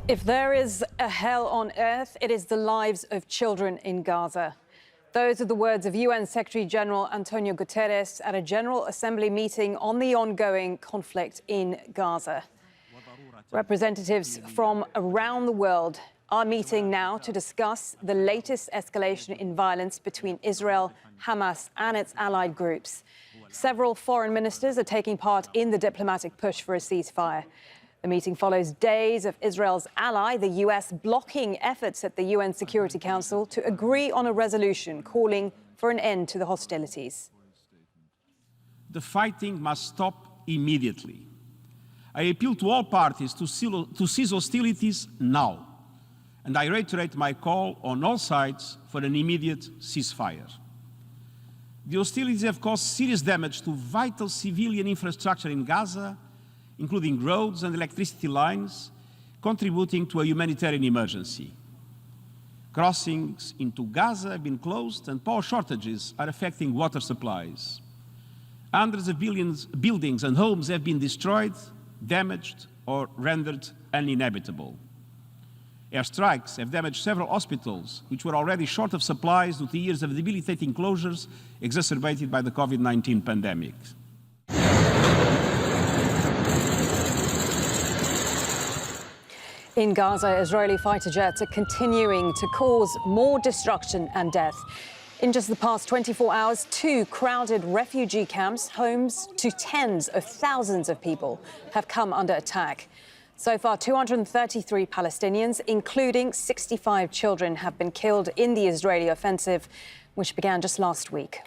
If there is a hell on earth, it is the lives of children in Gaza. Those are the words of UN Secretary-General Antonio Guterres at a General Assembly meeting on the ongoing conflict in Gaza. Representatives from around the world are meeting now to discuss the latest escalation in violence between Israel, Hamas and its allied groups. Several foreign ministers are taking part in the diplomatic push for a ceasefire. The meeting follows days of Israel's ally, the US, blocking efforts at the UN Security Council to agree on a resolution calling for an end to the hostilities. The fighting must stop immediately. I appeal to all parties to cease hostilities now, and I reiterate my call on all sides for an immediate ceasefire. The hostilities have caused serious damage to vital civilian infrastructure in Gaza, including roads and electricity lines, contributing to a humanitarian emergency. Crossings into Gaza have been closed and power shortages are affecting water supplies. Hundreds of buildings and homes have been destroyed, damaged, or rendered uninhabitable. Airstrikes have damaged several hospitals, which were already short of supplies due to years of debilitating closures exacerbated by the COVID-19 pandemic. In Gaza, Israeli fighter jets are continuing to cause more destruction and death. In just the past 24 hours, 2 crowded refugee camps, homes to tens of thousands of people, have come under attack. So far, 233 Palestinians, including 65 children, have been killed in the Israeli offensive, which began just last week.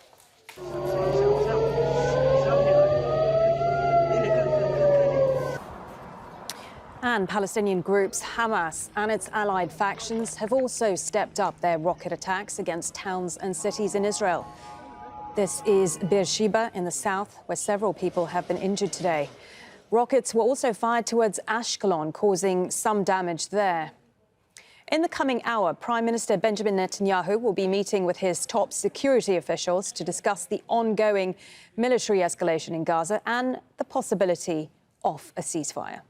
And Palestinian groups Hamas and its allied factions have also stepped up their rocket attacks against towns and cities in Israel. This is Beersheba in the south, where several people have been injured today. Rockets were also fired towards Ashkelon, causing some damage there. In the coming hour, Prime Minister Benjamin Netanyahu will be meeting with his top security officials to discuss the ongoing military escalation in Gaza and the possibility of a ceasefire.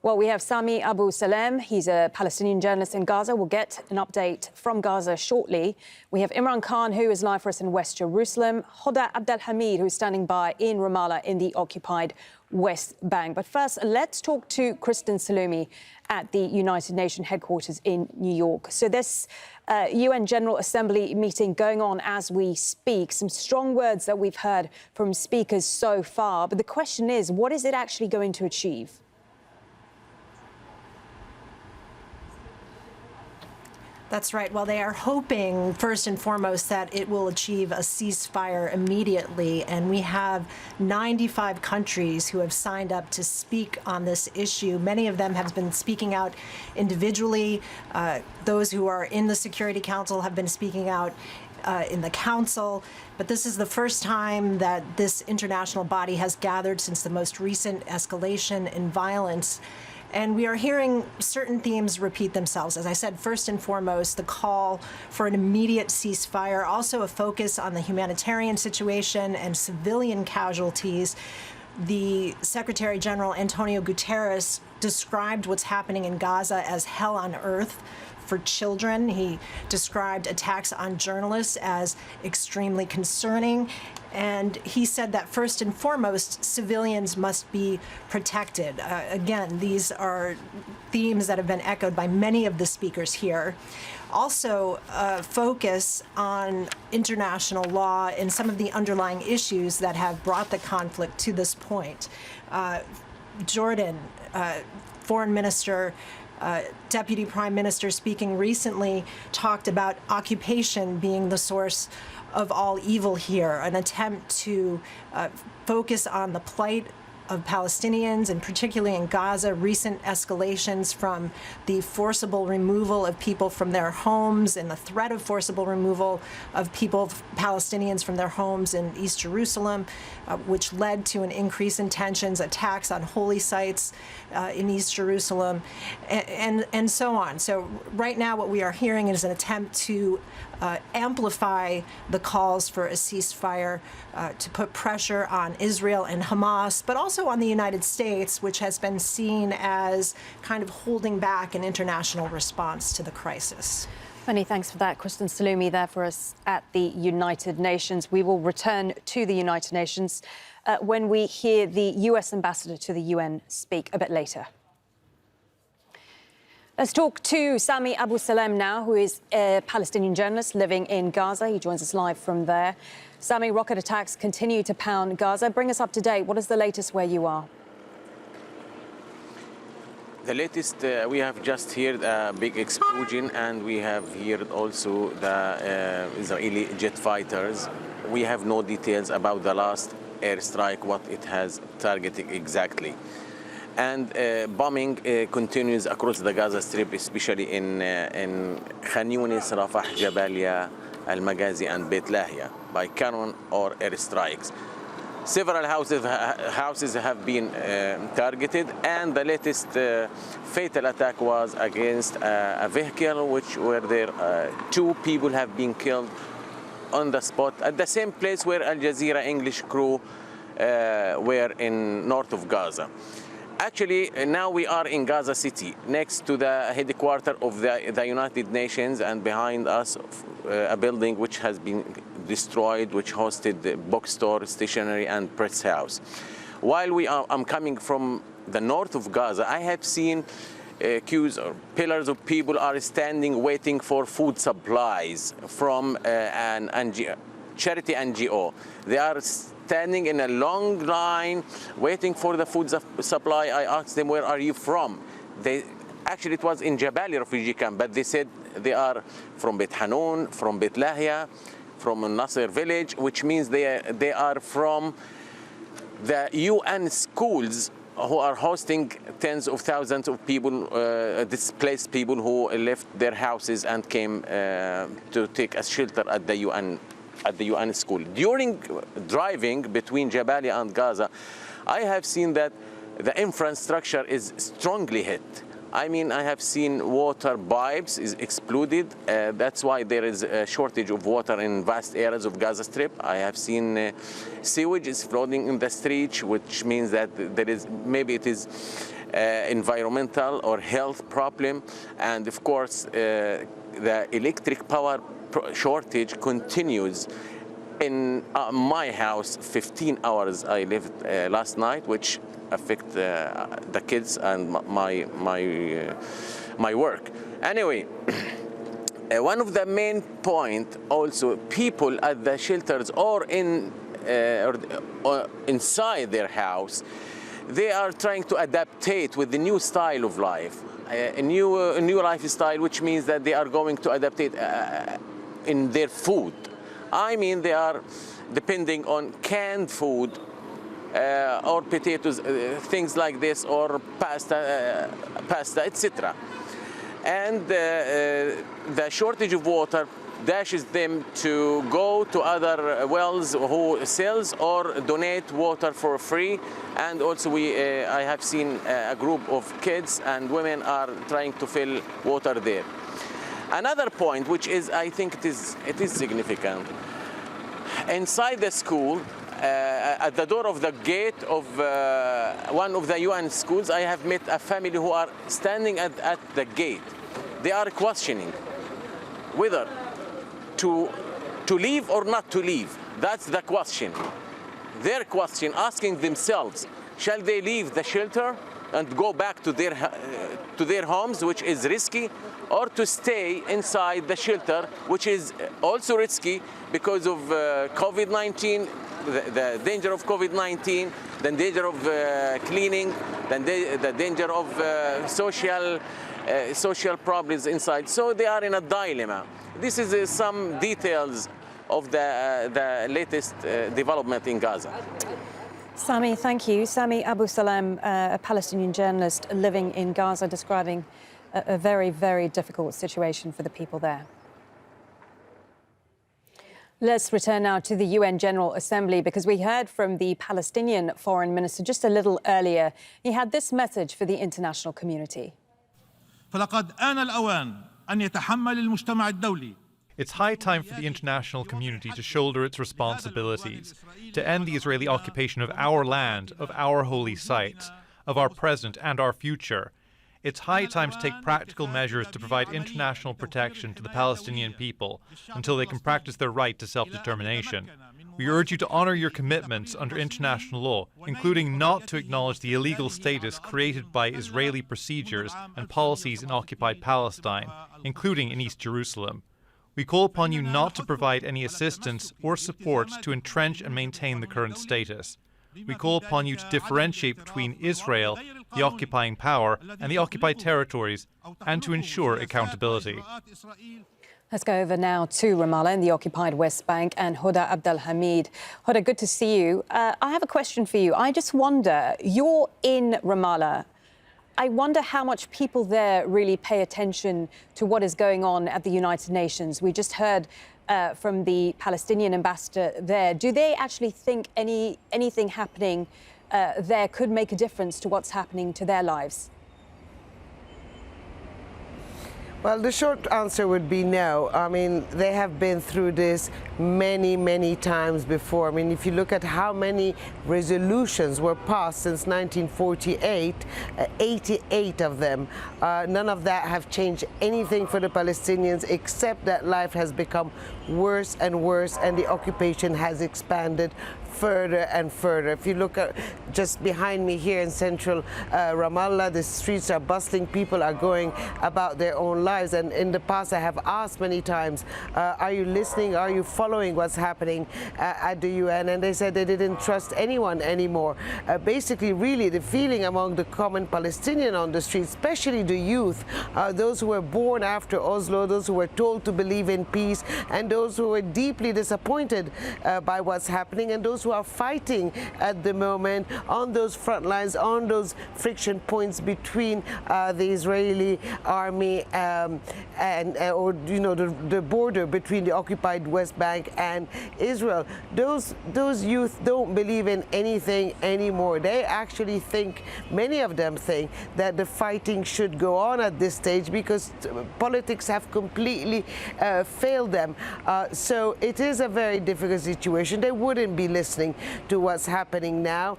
Well, we have Sami Abu Salem. He's a Palestinian journalist in Gaza. We'll get an update from Gaza shortly. We have Imran Khan, who is live for us in West Jerusalem. Hoda Abdelhamid, who's standing by in Ramallah in the occupied West Bank. But first, let's talk to Kristen Salumi at the United Nations headquarters in New York. So this UN General Assembly meeting going on as we speak. Some strong words that we've heard from speakers so far. But the question is, what is it actually going to achieve? That's right. Well, they are hoping, first and foremost, that it will achieve a ceasefire immediately. And we have 95 countries who have signed up to speak on this issue. Many of them have been speaking out individually. Those who are in the Security Council have been speaking out in the Council. But this is the first time that this international body has gathered since the most recent escalation in violence. And we are hearing certain themes repeat themselves. As I said, first and foremost, the call for an immediate ceasefire, also a focus on the humanitarian situation and civilian casualties. The Secretary General Antonio Guterres described what's happening in Gaza as hell on earth for children. He described attacks on journalists as extremely concerning. And he said that first and foremost, civilians must be protected. Again, these are themes that have been echoed by many of the speakers here. Also, focus on international law and some of the underlying issues that have brought the conflict to this point. Jordan, Foreign Minister, Deputy Prime Minister speaking recently talked about occupation being the source of all evil here, an attempt to focus on the plight of Palestinians, and particularly in Gaza, recent escalations from the forcible removal of people from their homes and the threat of forcible removal of people, Palestinians, from their homes in East Jerusalem, which led to an increase in tensions, attacks on holy sites in East Jerusalem, and so on. So right now what we are hearing is an attempt to amplify the calls for a ceasefire, to put pressure on Israel and Hamas, but also also on the United States, which has been seen as kind of holding back an international response to the crisis. Many thanks for that. Kristen Salumi there for us at the United Nations. We will return to the United Nations when we hear the US ambassador to the UN speak a bit later. Let's talk to Sami Abu Salem now, who is a Palestinian journalist living in Gaza. He joins us live from there. Sami, rocket attacks continue to pound Gaza. Bring us up to date. What is the latest where you are? The latest, we have just heard a big explosion, and we have heard also the Israeli jet fighters. We have no details about the last airstrike, what it has targeted exactly. And bombing continues across the Gaza Strip, especially in Khan Yunis, Rafah, Jabalia, Al-Maghazi, and Beit Lahia by cannon or airstrikes. Several houses have been targeted, and the latest fatal attack was against a vehicle, where there 2 people have been killed on the spot at the same place where Al Jazeera English crew were in north of Gaza. Actually, now we are in Gaza City, next to the headquarters of the United Nations, and behind us a building which has been destroyed, which hosted the bookstore, stationery, and press house. While I'm coming from the north of Gaza, I have seen queues or pillars of people are standing waiting for food supplies from an NGO, charity NGO. They are standing in a long line waiting for the food supply. I asked them, where are you from? Actually, it was in Jabalia refugee camp, but they said they are from Beit Hanun, from Beit Lahia, from Nasser village, which means they are from the UN schools who are hosting tens of thousands of people, displaced people who left their houses and came to take a shelter at the UN school. During driving between Jabalia and Gaza, I have seen that the infrastructure is strongly hit. I mean, I have seen water pipes is exploded. That's why there is a shortage of water in vast areas of Gaza Strip. I have seen sewage is flooding in the streets, which means that there is, maybe it is environmental or health problem. And of course, the electric power shortage continues. In my house, 15 hours I lived last night, which affect the kids and my work. Anyway, one of the main point also, people at the shelters or inside their house, they are trying to adaptate with the new style of life, a new lifestyle, which means that they are going to adaptate in their food. I mean, they are depending on canned food or potatoes, things like this, or pasta, etc. And the shortage of water dashes them to go to other wells who sells or donate water for free. And also I have seen a group of kids and women are trying to fill water there. Another point, which is, I think it is significant, inside the school, at the door of the gate of one of the UN schools, I have met a family who are standing at the gate. They are questioning whether to leave or not to leave. That's the question. Their question, asking themselves, shall they leave the shelter and go back to their homes, which is risky, or to stay inside the shelter, which is also risky because of COVID-19, the danger of COVID-19, the danger of cleaning, the danger of social problems inside. So they are in a dilemma. This is some details of the latest development in Gaza. Sami, thank you. Sami Abu Salem, a Palestinian journalist living in Gaza, describing a very, very difficult situation for the people there. Let's return now to the UN General Assembly, because we heard from the Palestinian Foreign Minister just a little earlier. He had this message for the international community. فلقد آن الأوان أن يتحمل المجتمع الدولي. It's high time for the international community to shoulder its responsibilities, to end the Israeli occupation of our land, of our holy sites, of our present and our future. It's high time to take practical measures to provide international protection to the Palestinian people until they can practice their right to self-determination. We urge you to honor your commitments under international law, including not to acknowledge the illegal status created by Israeli procedures and policies in occupied Palestine, including in East Jerusalem. We call upon you not to provide any assistance or support to entrench and maintain the current status. We call upon you to differentiate between Israel, the occupying power, and the occupied territories, and to ensure accountability. Let's go over now to Ramallah in the occupied West Bank and Huda Abdelhamid. Huda, good to see you. I have a question for you. I just wonder, you're in Ramallah. I wonder how much people there really pay attention to what is going on at the United Nations. We just heard from the Palestinian ambassador there. Do they actually think anything happening there could make a difference to what's happening to their lives? Well, the short answer would be no. I mean, they have been through this many, many times before. I mean, if you look at how many resolutions were passed since 1948, 88 of them, none of that have changed anything for the Palestinians except that life has become worse and worse and the occupation has expanded further and further. If you look at just behind me here in central Ramallah, the streets are bustling, people are going about their own lives. And in the past I have asked many times, are you listening, are you following what's happening at the UN? And they said they didn't trust anyone anymore. Basically, really, the feeling among the common Palestinian on the streets, especially the youth, those who were born after Oslo, those who were told to believe in peace, and those who were deeply disappointed by what's happening, and those who are fighting at the moment on those front lines, on those friction points between the Israeli army or the border between the occupied West Bank and Israel. Those youth don't believe in anything anymore. They actually think, many of them think, that the fighting should go on at this stage because politics have completely failed them. So it is a very difficult situation. They wouldn't be listening to what's happening now.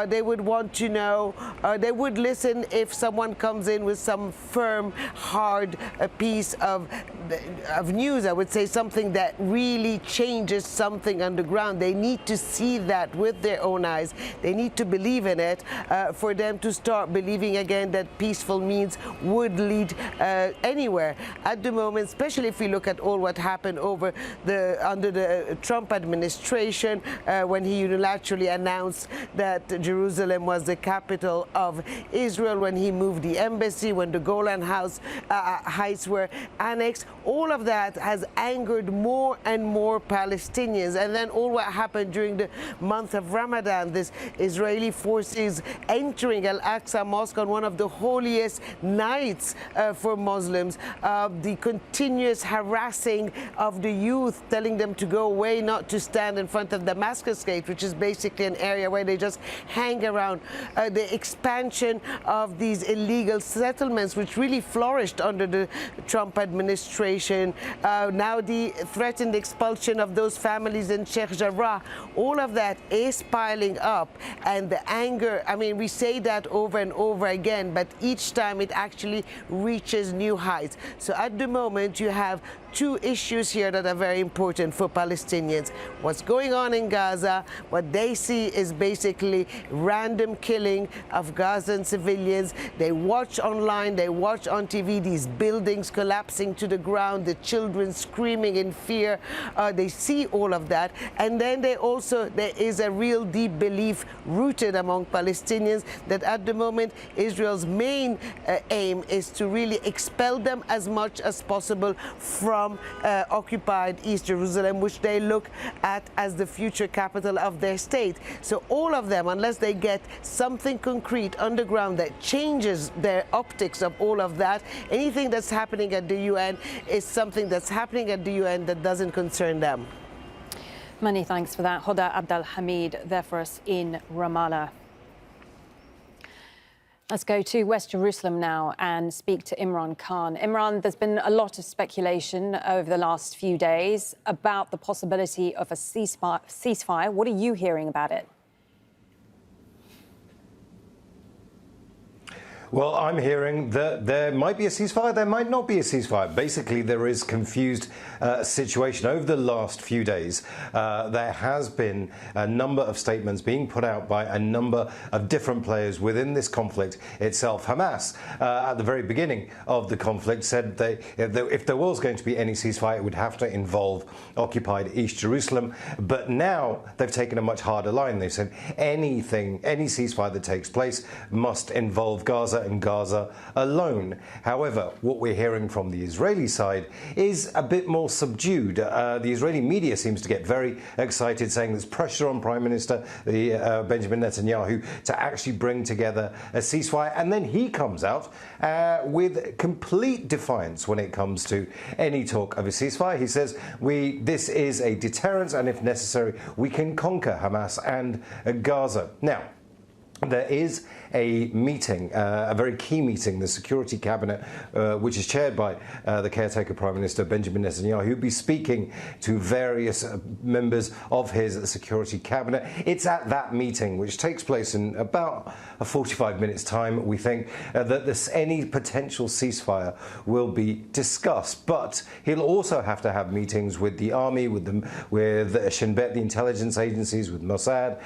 They would want to know, they would listen if someone comes in with some firm, hard piece of news, I would say, something that really changes something on the ground. They need to see that with their own eyes. They need to believe in it for them to start believing again that peaceful means would lead anywhere. At the moment, especially if we look at all what happened under the Trump administration, when he unilaterally announced that Jerusalem was the capital of Israel, when he moved the embassy, when the Golan Heights were annexed, all of that has angered more and more Palestinians. And then all what happened during the month of Ramadan, this Israeli forces entering Al-Aqsa Mosque on one of the holiest nights for Muslims, the continuous harassing of the youth, telling them to go away, not to stand in front of Damascus Gate, which is basically an area where they just hang around, the expansion of these illegal settlements, which really flourished under the Trump administration, now the threatened expulsion of those families in Sheikh Jarrah, all of that is piling up. And the anger, I mean, we say that over and over again, but each time it actually reaches new heights. So at the moment, you have two issues here that are very important for Palestinians. What's going on in Gaza, what they see is basically random killing of Gazan civilians. They watch online, they watch on TV these buildings collapsing to the ground, the children screaming in fear. They see all of that. And then there is a real deep belief rooted among Palestinians that at the moment Israel's main aim is to really expel them as much as possible from occupied East Jerusalem, which they look at as the future capital of their state. So all of them, unless they get something concrete on the ground that changes their optics of all of that, anything that's happening at the UN is something that's happening at the UN that doesn't concern them. Many thanks for that. Huda Abdelhamid there for us in Ramallah. Let's go to West Jerusalem now and speak to Imran Khan. Imran, there's been a lot of speculation over the last few days about the possibility of a ceasefire. What are you hearing about it? Well, I'm hearing that there might be a ceasefire, there might not be a ceasefire. Basically, there is confused situation. Over the last few days, there has been a number of statements being put out by a number of different players within this conflict itself. Hamas, at the very beginning of the conflict, said if there was going to be any ceasefire, it would have to involve occupied East Jerusalem. But now they've taken a much harder line. They've said any ceasefire that takes place must involve Gaza and Gaza alone. However, what we're hearing from the Israeli side is a bit more subdued. The Israeli media seems to get very excited, saying there's pressure on Prime Minister Benjamin Netanyahu to actually bring together a ceasefire, and then he comes out with complete defiance when it comes to any talk of a ceasefire. He says this is a deterrent, and if necessary, we can conquer Hamas and Gaza. Now, there is a meeting, a very key meeting, the Security Cabinet, which is chaired by the caretaker Prime Minister Benjamin Netanyahu, who'll be speaking to various members of his Security Cabinet. It's at that meeting, which takes place in about 45 minutes' time, we think, that any potential ceasefire will be discussed. But he'll also have to have meetings with the army, with Shin Bet, the intelligence agencies, with Mossad,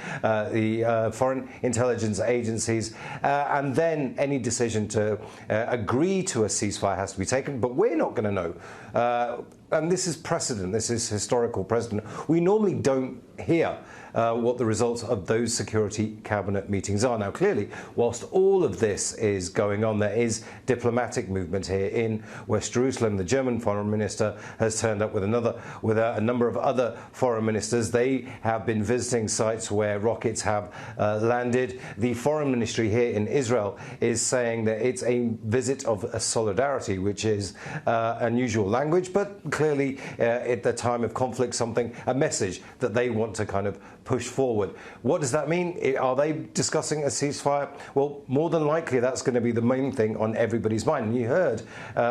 the foreign intelligence agencies, and then any decision to agree to a ceasefire has to be taken. But we're not going to know. And this is precedent. This is historical precedent. We normally don't hear what the results of those Security Cabinet meetings are. Now, clearly, whilst all of this is going on, there is diplomatic movement here in West Jerusalem. The German Foreign Minister has turned up with a number of other foreign ministers. They have been visiting sites where rockets have landed. The Foreign Ministry here in Israel is saying that it's a visit of solidarity, which is unusual language, but clearly at the time of conflict, a message that they want to kind of push forward. What does that mean? Are they discussing a ceasefire? Well, more than likely, that's going to be the main thing on everybody's mind. And you heard,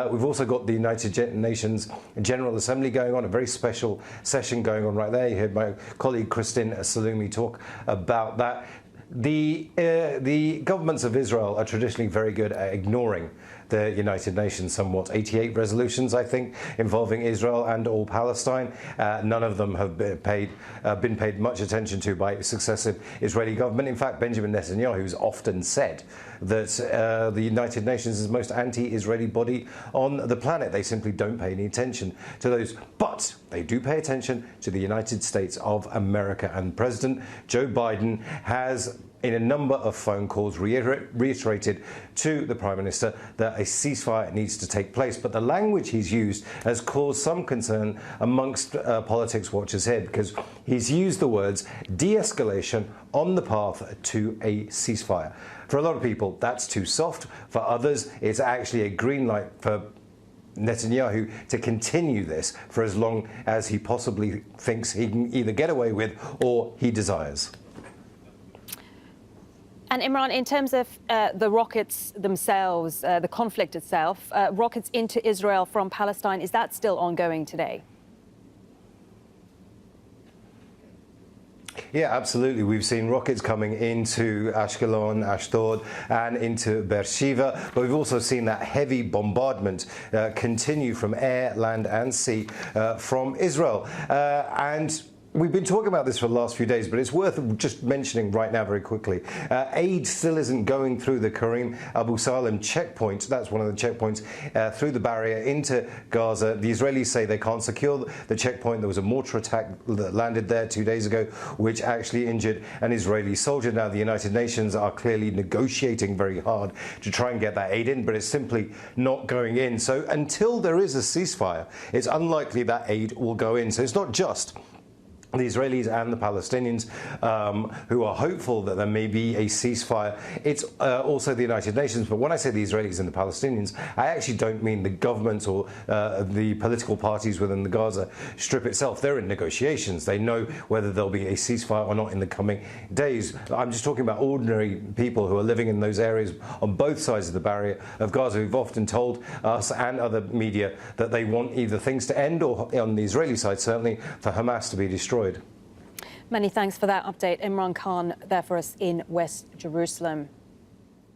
we've also got the United Nations General Assembly going on, a very special session going on right there. You heard my colleague Christine Salumi talk about that. The governments of Israel are traditionally very good at ignoring the United Nations somewhat. 88 resolutions, I think, involving Israel and all Palestine. None of them have been paid much attention to by successive Israeli government. In fact, Benjamin Netanyahu has often said that the United Nations is the most anti-Israeli body on the planet. They simply don't pay any attention to those. But they do pay attention to the United States of America. And President Joe Biden has, in a number of phone calls, reiterated to the Prime Minister that a ceasefire needs to take place. But the language he's used has caused some concern amongst politics watchers here, because he's used the words de-escalation on the path to a ceasefire. For a lot of people, that's too soft. For others, it's actually a green light for Netanyahu to continue this for as long as he possibly thinks he can either get away with or he desires. And Imran, in terms of the rockets themselves, the conflict itself, rockets into Israel from Palestine, is that still ongoing today? Yeah, absolutely. We've seen rockets coming into Ashkelon, Ashdod, and into Beersheba. But we've also seen that heavy bombardment continue from air, land, and sea from Israel. And we've been talking about this for the last few days, but it's worth just mentioning right now very quickly. Aid still isn't going through the Karim Abu Salem checkpoint. That's one of the checkpoints through the barrier into Gaza. The Israelis say they can't secure the checkpoint. There was a mortar attack that landed there 2 days ago, which actually injured an Israeli soldier. Now, the United Nations are clearly negotiating very hard to try and get that aid in, but it's simply not going in. So until there is a ceasefire, it's unlikely that aid will go in. So it's not just the Israelis and the Palestinians, who are hopeful that there may be a ceasefire. It's also the United Nations. But when I say the Israelis and the Palestinians, I actually don't mean the governments or the political parties within the Gaza Strip itself. They're in negotiations. They know whether there'll be a ceasefire or not in the coming days. I'm just talking about ordinary people who are living in those areas on both sides of the barrier of Gaza, who've often told us and other media that they want either things to end or, on the Israeli side certainly, for Hamas to be destroyed. Many thanks for that update. Imran Khan there for us in West Jerusalem.